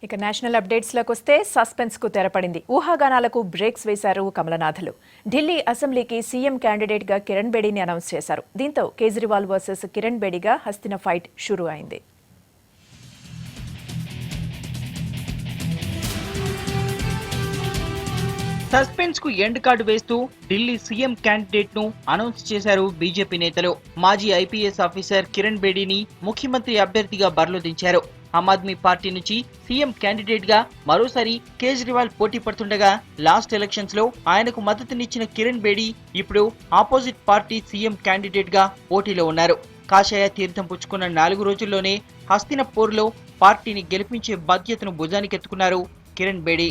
ఇక నేషనల్ అప్డేట్స్లోకి వస్తే సస్పెన్స్కు తెరపడింది. ఊహాగానాలకు బ్రేక్స్ వేశారు కమలనాథులు. ఢిల్లీ అసెంబ్లీకి సీఎం క్యాండిడేట్గా కిరణ్ బేడీని అనౌన్స్ చేశారు. దీంతో కేజ్రీవాల్ వర్సెస్ కిరణ్ బేడీగా హస్తిన ఫైట్ షురూ అయింది. సస్పెన్స్ కు ఎండ్ కార్డు వేస్తూ ఢిల్లీ సీఎం క్యాండిడేట్ ను అనౌన్స్ చేశారు బీజేపీ నేతలు. మాజీ ఐపీఎస్ ఆఫీసర్ కిరణ్ బేడీని ముఖ్యమంత్రి అభ్యర్థిగా బరిలో దించారు. ఆమ్ ఆద్మీ పార్టీ నుంచి సీఎం క్యాండిడేట్ గా మరోసారి కేజ్రీవాల్ పోటీ పడుతుండగా లాస్ట్ ఎలక్షన్స్ లో ఆయనకు మద్దతునిచ్చిన కిరణ్ బేడీ ఇప్పుడు ఆపోజిట్ పార్టీ సీఎం క్యాండిడేట్ గా పోటీలో ఉన్నారు. కాషాయ తీర్థం పుచ్చుకున్న 4 రోజుల్లోనే హస్తినపూర్లో పార్టీని గెలిపించే బాధ్యతను భుజానికెత్తుకున్నారు కిరణ్ బేడీ.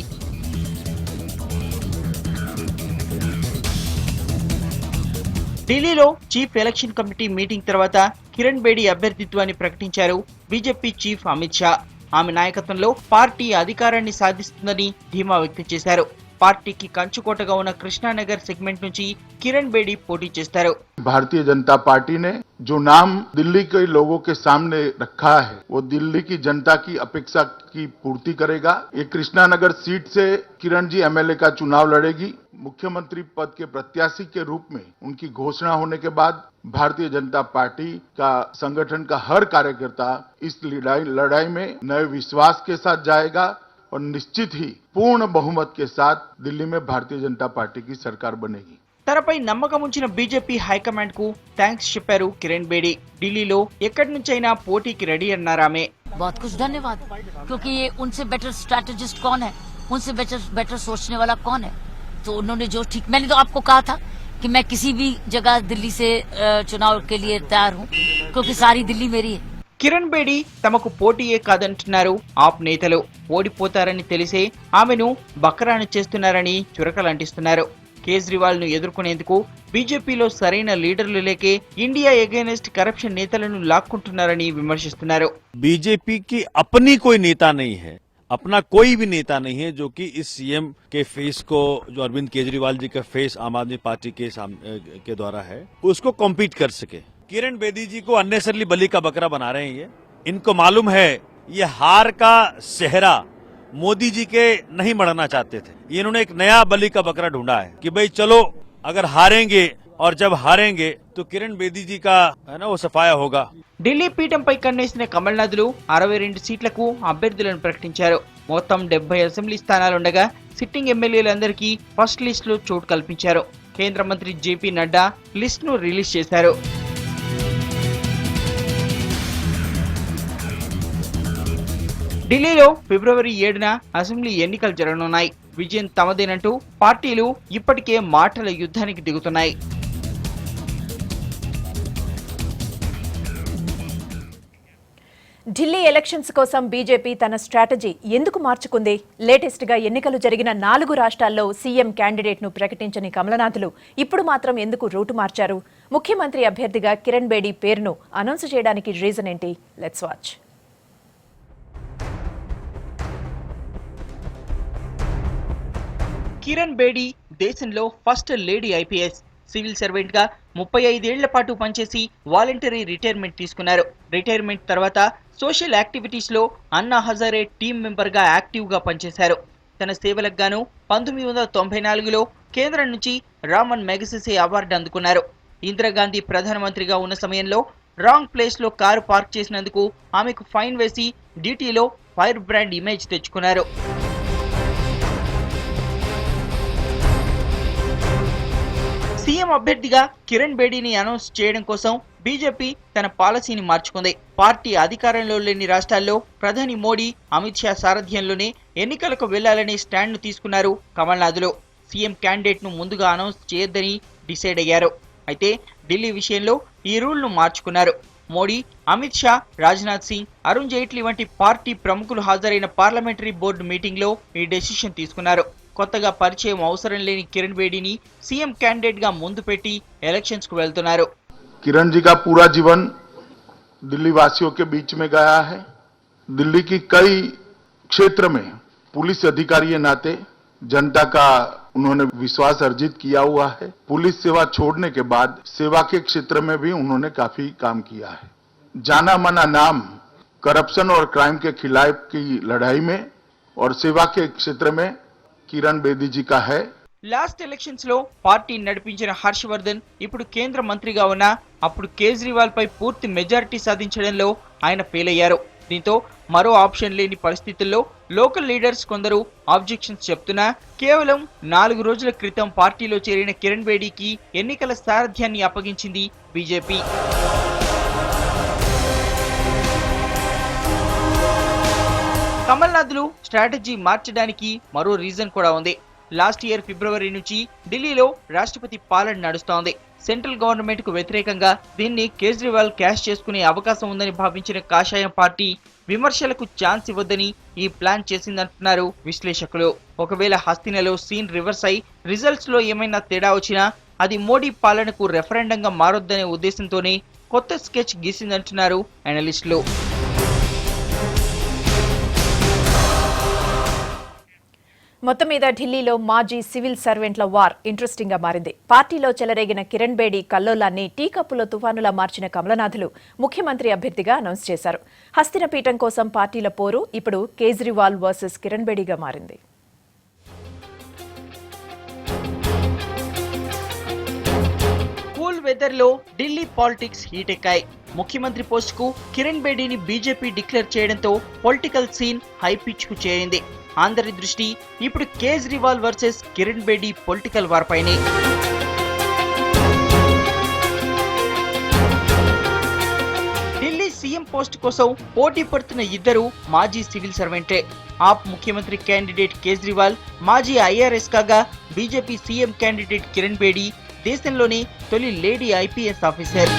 ఢిల్లీలో చీఫ్ ఎలక్షన్ కమిటీ మీటింగ్ తర్వాత కిరణ్ బేడీ అభ్యర్థిత్వాన్ని ప్రకటించారు బీజేపీ చీఫ్ అమిత్ షా. ఆమె నాయకత్వంలో పార్టీ అధికారాన్ని సాధిస్తుందని ధీమా వ్యక్తం చేశారు. పార్టీకి కంచుకోటగా ఉన్న కృష్ణానగర్ సెగ్మెంట్ నుంచి కిరణ్ బేడీ పోటీ చేస్తారు. भारतीय जनता पार्टी ने जो नाम दिल्ली के लोगों के सामने रखा है वो दिल्ली की जनता की अपेक्षा की पूर्ति करेगा। ये कृष्णानगर सीट से किरण जी एमएलए का चुनाव लड़ेगी। मुख्यमंत्री पद के प्रत्याशी के रूप में उनकी घोषणा होने के बाद भारतीय जनता पार्टी का संगठन का हर कार्यकर्ता इस लड़ाई में नए विश्वास के साथ जाएगा और निश्चित ही पूर्ण बहुमत के साथ दिल्ली में भारतीय जनता पार्टी की सरकार बनेगी। తనపై నమ్మకం ఉంచిన బీజేపీ హైకమాండ్ కు థ్యాంక్స్ చెప్పారు కిరణ్ బేడీ. ఢిల్లీలో ఎక్కడి నుంచైనా పోటీకి రెడీ అన్నారామే. बहुत कुछ धन्यवाद, क्योंकि ये उनसे बेटर स्ट्रैटेजिस्ट कौन है, उनसे बेटर सोचने वाला कौन है। तो उन्होंने जो ठीक, मैंने तो आपको कहा था कि मैं किसी भी जगह दिल्ली से चुनाव के लिए तैयार हूँ, क्योंकि सारी दिल्ली मेरी है। కిరణ్ బేడీ తమకు పోటీయే కాదంటున్నారు ఆప్ నేతలు. ఓడిపోతారని తెలిసే ఆమెను బకరాను చేస్తున్నారని చురకలంటిస్తున్నారు. కేజ్రీవాల్ ను ఎదుర్కొనేందుకు బీజేపీలో సరైన లీడర్లు లేకే ఇండియా అగైనెస్ట్ కరప్షన్ నేతలను లాక్కుంటున్నారని విమర్శిస్తున్నారు. बीजेपी की अपनी कोई नेता नहीं है, अपना कोई भी नेता नहीं है जो कि इस सीएम के फेस को, जो अरविंद केजरीवाल जी का फेस आम आदमी पार्टी के द्वारा है, उसको कॉम्पीट कर सके। किरण बेदी जी को अननेसरली बलि का बकरा बना रहे हैं। इनको मालूम है ये हार का सेहरा मोदी जी के नहीं मढ़ना चाहते थे। इन्होंने एक नया बलि का बकरा ढूंढा है कि भाई चलो अगर हारेंगे, और जब हारेंगे तो किरण बेदी जी का है ना वो सफाया होगा। ఢిల్లీ పీఠంపై కన్నేసిన కమల్నాథులు 62 సీట్లకు అభ్యర్థులను ప్రకటించారు. మొత్తం 70 అసెంబ్లీ స్థానాలుండగా సిట్టింగ్ ఎమ్మెల్యేలందరికీ ఫస్ట్ లిస్ట్ లో చోటు కల్పించారు. కేంద్ర మంత్రి జేపీ నడ్డా లిస్ట్ ను రిలీజ్ చేశారు. ఢిల్లీలో ఫిబ్రవరి 7న అసెంబ్లీ ఎన్నికలు జరగనున్నాయి. విజయం తమదేనంటూ పార్టీలు ఇప్పటికే మాటల యుద్ధానికి దిగుతున్నాయి. ఢిల్లీ ఎలక్షన్స్ కోసం బీజేపీ తన స్ట్రాటజీ ఎందుకు మార్చుకుంది? లేటెస్ట్ గా ఎన్నికలు జరిగిన 4 రాష్ట్రాల్లో సీఎం క్యాండిడేట్ ను ప్రకటించని కమలనాథులు ఇప్పుడు మాత్రం ఎందుకు రూటు మార్చారు? ముఖ్యమంత్రి అభ్యర్థిగా కిరణ్ బేడీ పేరును అనౌన్స్ చేయడానికి రీజన్ ఏంటి? Let's watch. కిరణ్ బేడీ దేశంలో first lady IPS. Civil servant గా 35 ఏళ్ల పాటు పనిచేసి వాలంటరీ రిటైర్మెంట్ తీసుకున్నారు. రిటైర్మెంట్ తర్వాత సోషల్ యాక్టివిటీస్ లో అన్నా హజారే టీమ్ మెంబర్ గా యాక్టివ్ గా పనిచేశారు. తన సేవలకు గాను 1994లో కేంద్రం నుంచి రామన్ మెగసెసే అవార్డు అందుకున్నారు. ఇందిరాగాంధీ ప్రధానమంత్రిగా ఉన్న సమయంలో రాంగ్ ప్లేస్ లో కారు పార్క్ చేసినందుకు ఆమెకు ఫైన్ వేసి డ్యూటీలో ఫైర్ బ్రాండ్ ఇమేజ్ తెచ్చుకున్నారు. సీఎం అభ్యర్థిగా కిరణ్ బేడీని అనౌన్స్ చేయడం కోసం బీజేపీ తన పాలసీని మార్చుకుంది. పార్టీ అధికారంలో లేని రాష్ట్రాల్లో ప్రధాని మోడీ, అమిత్ షా సారథ్యంలోనే ఎన్నికలకు వెళ్లాలనే స్టాండ్ ను తీసుకున్నారు కమల్నాథులు. సీఎం క్యాండిడేట్ ను ముందుగా అనౌన్స్ చేయొద్దని డిసైడ్ అయ్యారు. అయితే ఢిల్లీ విషయంలో ఈ రూల్ ను మార్చుకున్నారు. మోడీ, అమిత్ షా, రాజ్నాథ్ సింగ్, అరుణ్ జైట్లీ వంటి పార్టీ ప్రముఖులు హాజరైన పార్లమెంటరీ బోర్డు మీటింగ్ లో ఈ డెసిషన్ తీసుకున్నారు. కొత్తగా పరిచయం అవసరం లేని కిరణ్ బేడీని సీఎం క్యాండిడేట్ గా ముందు పెట్టి ఎలక్షన్స్ కు వెళ్తున్నారు. किरण जी का पूरा जीवन दिल्ली वासियों के बीच में गया है। दिल्ली की कई क्षेत्र में पुलिस अधिकारी के नाते जनता का उन्होंने विश्वास अर्जित किया हुआ है। पुलिस सेवा छोड़ने के बाद सेवा के क्षेत्र में भी उन्होंने काफी काम किया है। जाना माना नाम करप्शन और क्राइम के खिलाफ की लड़ाई में और सेवा के क्षेत्र में किरण बेदी जी का है। లాస్ట్ ఎలక్షన్స్ లో పార్టీ నడిపించిన హర్షవర్ధన్ ఇప్పుడు కేంద్ర మంత్రిగా ఉన్నా అప్పుడు కేజ్రీవాల్ పై పూర్తి మెజారిటీ సాధించడంలో ఆయన ఫెయిల్ అయ్యారు. దీంతో మరో ఆప్షన్ లేని పరిస్థితుల్లో లోకల్ లీడర్స్ కొందరు ఆబ్జెక్షన్స్ చెప్తున్నా కేవలం 4 రోజుల క్రితం పార్టీలో చేరిన కిరణ్ బేడీకి ఎన్నికల సారథ్యాన్ని అప్పగించింది బీజేపీ. కమల్నాథ్లు స్ట్రాటజీ మార్చడానికి మరో రీజన్ కూడా ఉంది. లాస్ట్ ఇయర్ ఫిబ్రవరి నుంచి ఢిల్లీలో రాష్ట్రపతి పాలన నడుస్తోంది. సెంట్రల్ గవర్నమెంట్ కు వ్యతిరేకంగా దీన్ని కేజ్రీవాల్ క్యాష్ చేసుకునే అవకాశం ఉందని భావించిన కాషాయం పార్టీ విమర్శలకు ఛాన్స్ ఇవ్వద్దని ఈ ప్లాన్ చేసిందంటున్నారు విశ్లేషకులు. ఒకవేళ హస్తినలో సీన్ రివర్స్ అయి రిజల్ట్స్ లో ఏమైనా తేడా వచ్చినా అది మోడీ పాలనకు రెఫరెండంగా మారొద్దనే ఉద్దేశంతోనే కొత్త స్కెచ్ గీసిందంటున్నారు అనలిస్టులు. మొత్తం మీద ఢిల్లీలో మాజీ సివిల్ సర్వెంట్ల వార్ ఇంట్రెస్టింగ్ గా మారింది. పార్టీలో చెలరేగిన కిరణ్ బేడీ కల్లోలాన్ని టీ కప్పులో తుఫానులా మార్చిన కమలనాథులు ముఖ్యమంత్రి అభ్యర్థిగా అనౌన్స్ చేశారు. హస్తిన పీఠం కోసం పార్టీల పోరు ఇప్పుడు కేజ్రీవాల్ వర్సెస్ కిరణ్ బేడీగా మారింది. కూల్ వెదర్ లో ఢిల్లీ పాలిటిక్స్ హీట్ ఎక్కాయి. ముఖ్యమంత్రి పోస్ట్ కు కిరణ్ బేడీని బీజేపీ డిక్లేర్ చేయడంతో పొలిటికల్ సీన్ హై పిచ్ కు చేరింది. అందరి దృష్టి ఇప్పుడు Kejriwal versus Kiran Bedi political war పైనే. ఢిల్లీ సీఎం పోస్ట్ కోసం పోటీ పడుతున్న ఇద్దరు మాజీ సివిల్ సర్వెంటే. ఆప్ ముఖ్యమంత్రి క్యాండిడేట్ కేజ్రీవాల్ మాజీ ఐఆర్ఎస్ కాగా BJP CM candidate Kiran Bedi దేశంలోని తొలి లేడీ ఐపీఎస్ ఆఫీసర్.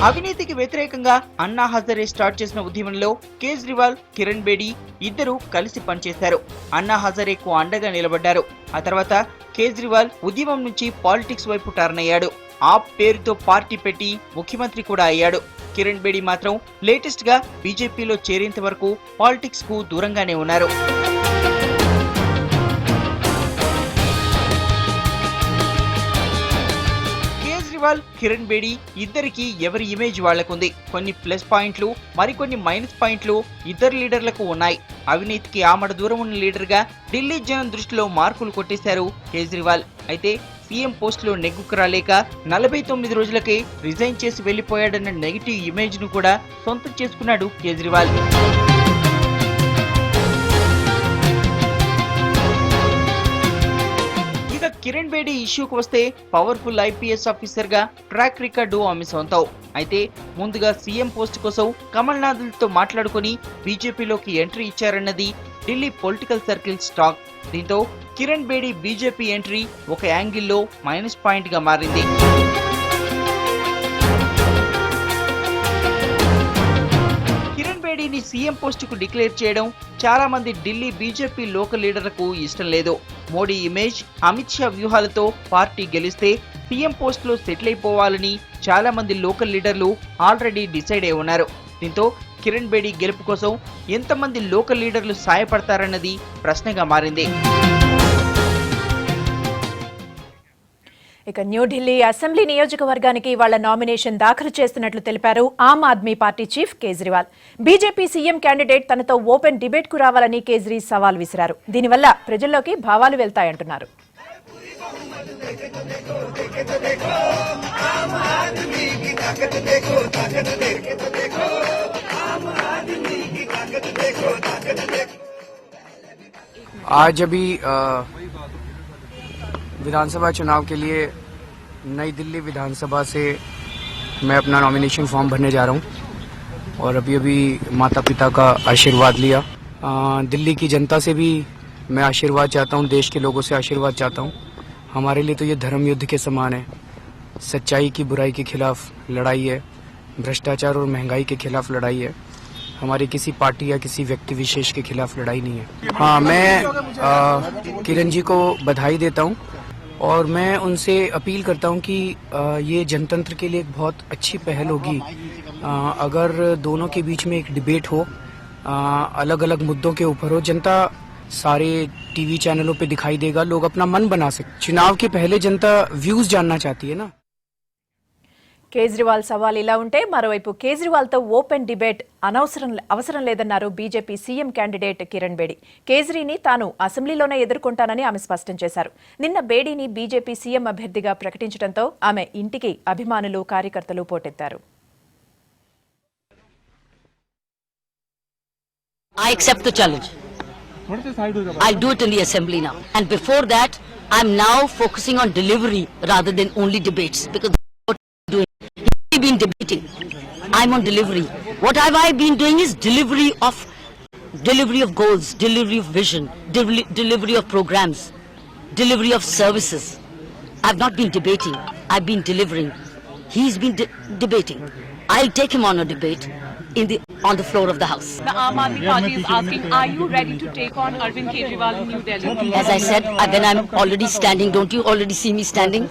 అవినీతికి వ్యతిరేకంగా అన్నా హజారే స్టార్ట్ చేసిన ఉద్యమంలో కేజ్రీవాల్ కిరణ్ బేడీ ఇద్దరు కలిసి పనిచేశారు. అన్నా హజారేకు అండగా నిలబడ్డారు. ఆ తర్వాత కేజ్రీవాల్ ఉద్యమం నుంచి పాలిటిక్స్ వైపు టర్న్ అయ్యాడు. ఆప్ పేరుతో పార్టీ పెట్టి ముఖ్యమంత్రి కూడా అయ్యాడు. కిరణ్ బేడీ మాత్రం లేటెస్ట్ గా బీజేపీలో చేరేంత వరకు పాలిటిక్స్ కు దూరంగానే ఉన్నారు. కేజ్రీవాల్ కిరణ్ బేడీ ఇద్దరికి ఎవరి ఇమేజ్ వాళ్లకుంది. కొన్ని ప్లస్ పాయింట్లు మరికొన్ని మైనస్ పాయింట్లు ఇద్దరు లీడర్లకు ఉన్నాయి. అవినీతికి ఆమడ దూరం ఉన్న లీడర్ గా ఢిల్లీ జనం దృష్టిలో మార్కులు కొట్టేశారు కేజ్రీవాల్. అయితే సీఎం పోస్ట్ లో నెగ్గుకు రాలేక 49 రోజులకే రిజైన్ చేసి వెళ్లిపోయాడన్న నెగిటివ్ ఇమేజ్ ను కూడా సొంతం చేసుకున్నాడు కేజ్రీవాల్. కిరణ్ బేడీ ఇష్యూకు వస్తే పవర్ఫుల్ ఐపీఎస్ ఆఫీసర్ గా ట్రాక్ రికార్డు ఆమె సొంతం. అయితే ముందుగా సీఎం పోస్ట్ కోసం కమల్నాథ్లతో మాట్లాడుకుని బీజేపీలోకి ఎంట్రీ ఇచ్చారన్నది ఢిల్లీ పొలిటికల్ సర్కిల్స్ టాక్. దీంతో కిరణ్ బేడీ బీజేపీ ఎంట్రీ ఒక యాంగిల్లో మైనస్ పాయింట్ గా మారింది. కిరణ్ బేడీని సీఎం పోస్ట్ కు డిక్లేర్ చేయడం చాలా మంది ఢిల్లీ బీజేపీ లోకల్ లీడర్లకు ఇష్టం లేదు. మోడీ ఇమేజ్, అమిత్ షా వ్యూహాలతో పార్టీ గెలిస్తే సీఎం పోస్ట్ లో సెటిల్ అయిపోవాలని చాలా మంది లోకల్ లీడర్లు ఆల్రెడీ డిసైడ్ అయి ఉన్నారు. దీంతో కిరణ్ బేడీ గెలుపు కోసం ఎంతమంది లోకల్ లీడర్లు సాయపడతారన్నది ప్రశ్నగా మారింది. ఇక న్యూఢిల్లీ అసెంబ్లీ నియోజకవర్గానికి వాళ్ళ నామినేషన్ దాఖలు చేస్తున్నట్లు తెలిపారు Aam Aadmi party chief Kejriwal. BJP CM candidate తనతో ఓపెన్ డిబేట్ కు రావాలని కేజ్రీ సవాల్ విసిరారు. దీనివల్ల ప్రజల్లోకి భావాలు వెళ్తాయంటున్నారు. आज अभी विधानसभा चुनाव के लिए नई दिल्ली विधानसभा से मैं अपना नॉमिनेशन फॉर्म भरने जा रहा हूं और अभी माता पिता का आशीर्वाद लिया। दिल्ली की जनता से भी मैं आशीर्वाद चाहता हूं, देश के लोगों से आशीर्वाद चाहता हूं। हमारे लिए तो ये धर्म युद्ध के समान है। सच्चाई की बुराई के खिलाफ लड़ाई है, भ्रष्टाचार और महंगाई के खिलाफ लड़ाई है। हमारी किसी पार्टी या किसी व्यक्ति विशेष के खिलाफ लड़ाई नहीं है। हाँ, मैं किरण जी को बधाई देता हूँ और मैं उनसे अपील करता हूँ कि ये जनतंत्र के लिए एक बहुत अच्छी पहल होगी अगर दोनों के बीच में एक डिबेट हो, अलग अलग मुद्दों के ऊपर हो। जनता सारे टीवी चैनलों पे दिखाई देगा, लोग अपना मन बना सकते। चुनाव के पहले जनता व्यूज जानना चाहती है ना। కేజ్రీవాల్ సవాల్ ఇలా ఉంటే మరోవైపు కేజ్రీవాల్తో ఓపెన్ డిబేట్ అవసరం లేదన్నారు బీజేపీ సీఎం క్యాండిడేట్ కిరణ్ బేడి. కేజ్రీని తాను అసెంబ్లీలోనే ఎదుర్కొంటానని ఆమె స్పష్టం చేశారు. నిన్న బేడీని బీజేపీ సీఎం అభ్యర్థిగా ప్రకటించడంతో ఆమె ఇంటికి అభిమానులు కార్యకర్తలు పోటెత్తారు. I accept the challenge. I'll do it in the assembly now. And before that, I'm now focusing on delivery rather than only debates. Because what I'm doing, he's been debating. I'm on delivery. What have I been doing is delivery of goals, delivery of vision, delivery of programs, delivery of services. I've not been debating. I've been delivering. He's been debating. I'll take him on a debate on the floor of the House. The Aam Aadmi Party is asking, are you ready to take on Arvind Kejriwal in New Delhi? As I said, then I'm already standing. Don't you already see me standing?